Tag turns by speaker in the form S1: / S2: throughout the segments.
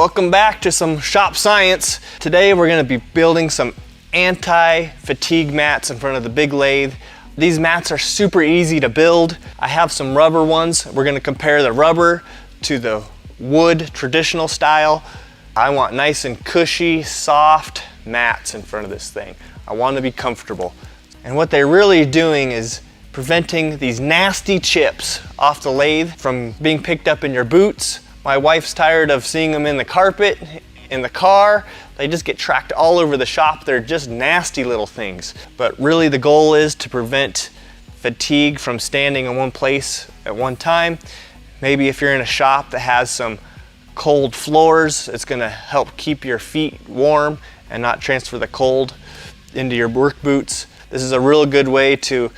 S1: Welcome back to some shop science. Today we're going to be building some anti-fatigue mats in front of the big lathe. These mats are super easy to build. I have some rubber ones. We're going to compare the rubber to the wood traditional style. I want nice and cushy, soft mats in front of this thing. I want to be comfortable. And what they're really doing is preventing these nasty chips off the lathe from being picked up in your boots. My wife's tired of seeing them in the carpet, in the car. They just get tracked all over the shop. They're just nasty little things. But really the goal is to prevent fatigue from standing in one place at one time. Maybe if you're in a shop that has some cold floors, it's gonna help keep your feet warm and not transfer the cold into your work boots. This is a real good way to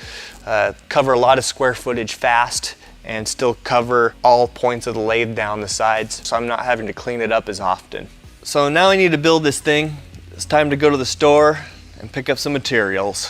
S1: cover a lot of square footage fast and still cover all points of the lathe down the sides, so I'm not having to clean it up as often. So now I need to build this thing. It's time to go to the store and pick up some materials.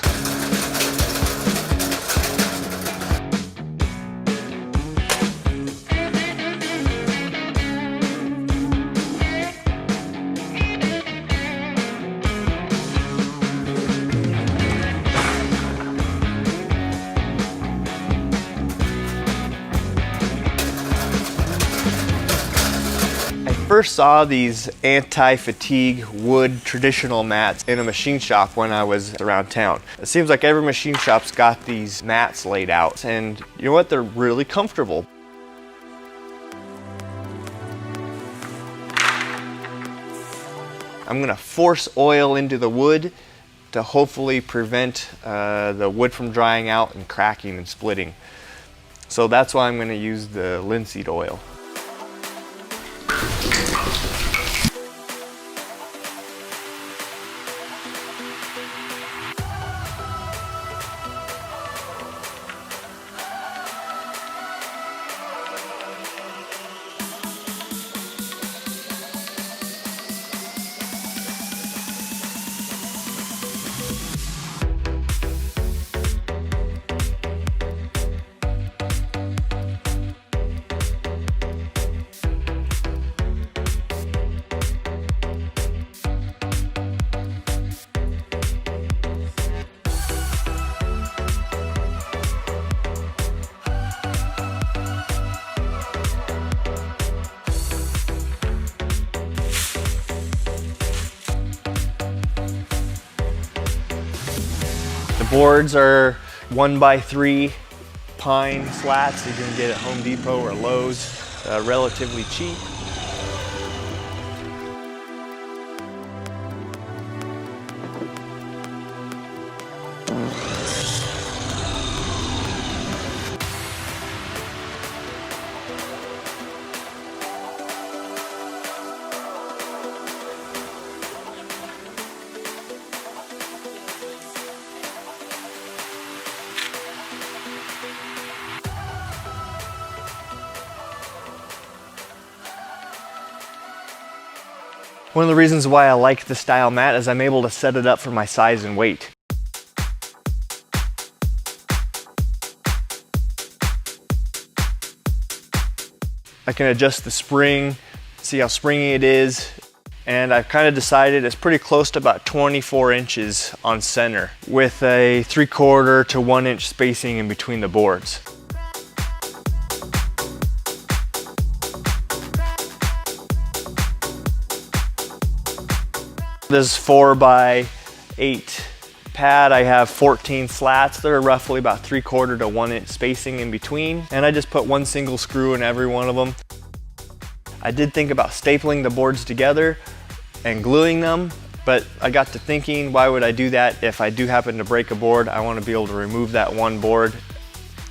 S1: First saw these anti-fatigue wood traditional mats in a machine shop when I was around town. It seems like every machine shop's got these mats laid out, and you know what, they're really comfortable. I'm gonna force oil into the wood to hopefully prevent the wood from drying out and cracking and splitting. So that's why I'm gonna use the linseed oil. The boards are 1x3 pine slats you can get at Home Depot or Lowe's, relatively cheap. One of the reasons why I like the style mat is I'm able to set it up for my size and weight. I can adjust the spring, see how springy it is, and I've kind of decided it's pretty close to about 24 inches on center with a 3/4 to 1 inch spacing in between the boards. This 4x8 pad, I have 14 slats. They're roughly about 3/4 to 1 inch spacing in between. And I just put one single screw in every one of them. I did think about stapling the boards together and gluing them, but I got to thinking, why would I do that? If I do happen to break a board, I want to be able to remove that one board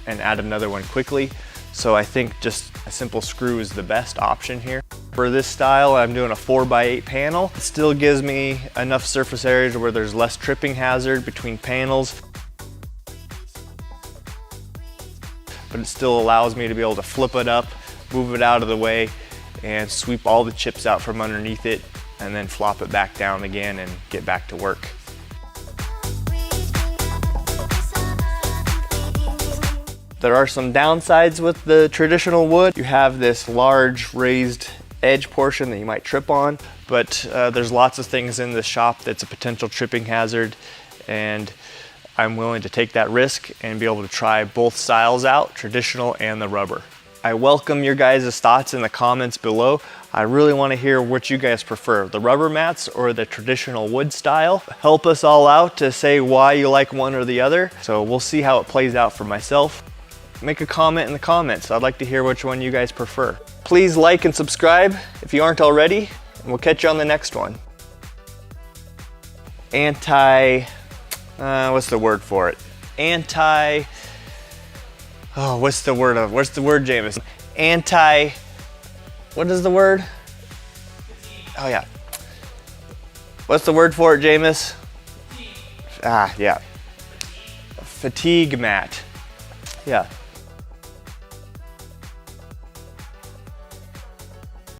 S1: and add another one quickly. So I think just a simple screw is the best option here. For this style, I'm doing a 4x8 panel. It still gives me enough surface area to where there's less tripping hazard between panels, but it still allows me to be able to flip it up, move it out of the way, and sweep all the chips out from underneath it, and then flop it back down again and get back to work. There are some downsides with the traditional wood. You have this large raised edge portion that you might trip on, but there's lots of things in the shop that's a potential tripping hazard, and I'm willing to take that risk and be able to try both styles out, traditional and the rubber. I welcome your guys' thoughts in the comments below. I really want to hear what you guys prefer, the rubber mats or the traditional wood style. Help us all out to say why you like one or the other. So we'll see how it plays out for myself. Make a comment in the comments. I'd like to hear which one you guys prefer. Please like and subscribe if you aren't already, and we'll catch you on the next one. What's the word for it? What's the word, James? What is the word? Oh yeah. What's the word for it, James? Yeah. Fatigue mat. Yeah.